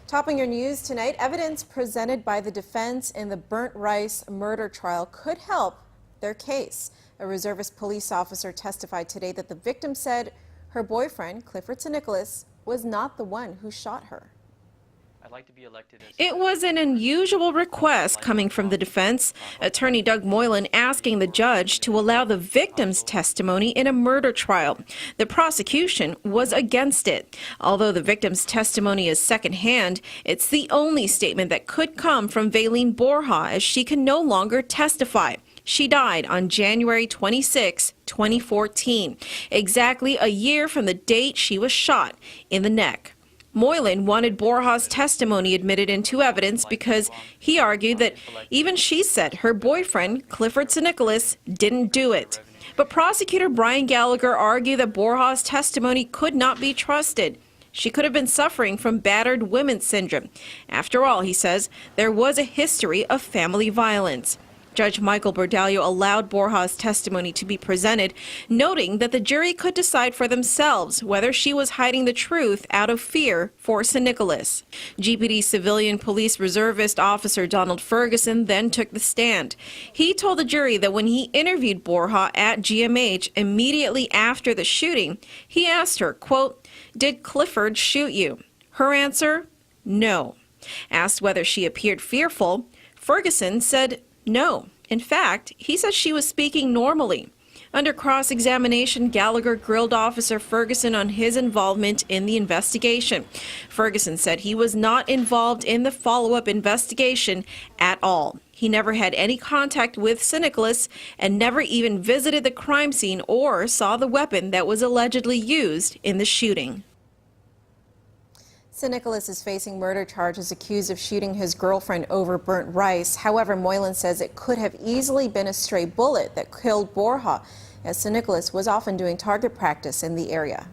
Topping your news tonight, evidence presented by the defense in the Burnt Rice murder trial could help their case. A reservist police officer testified today that the victim said her boyfriend, Clifford St. Nicholas, was not the one who shot her. I'd like to be elected as It was an unusual request coming from the defense. Attorney Doug Moylan asking the judge to allow the victim's testimony in a murder trial. The prosecution was against it. Although the victim's testimony is secondhand, it's the only statement that could come from Vaylene Borja, as she can no longer testify. She died on January 26, 2014, exactly a year from the date she was shot in the neck. Moylan wanted Borja's testimony admitted into evidence because he argued that even she said her boyfriend, Clifford St. Nicholas, didn't do it. But prosecutor Brian Gallagher argued that Borja's testimony could not be trusted. She could have been suffering from battered women syndrome. After all, he says, there was a history of family violence. Judge Michael Bordallo allowed Borja's testimony to be presented, noting that the jury could decide for themselves whether she was hiding the truth out of fear for St. Nicholas. GPD Civilian Police Reservist Officer Donald Ferguson then took the stand. He told the jury that when he interviewed Borja at GMH immediately after the shooting, he asked her, quote, "Did Clifford shoot you?" Her answer, no. Asked whether she appeared fearful, Ferguson said no. In fact, he says she was speaking normally. Under cross-examination, Gallagher grilled Officer Ferguson on his involvement in the investigation. Ferguson said he was not involved in the follow-up investigation at all. He never had any contact with St. Nicholas and never even visited the crime scene or saw the weapon that was allegedly used in the shooting. St. Nicholas is facing murder charges, accused of shooting his girlfriend over burnt rice. However, Moylan says it could have easily been a stray bullet that killed Borja, as St. Nicholas was often doing target practice in the area.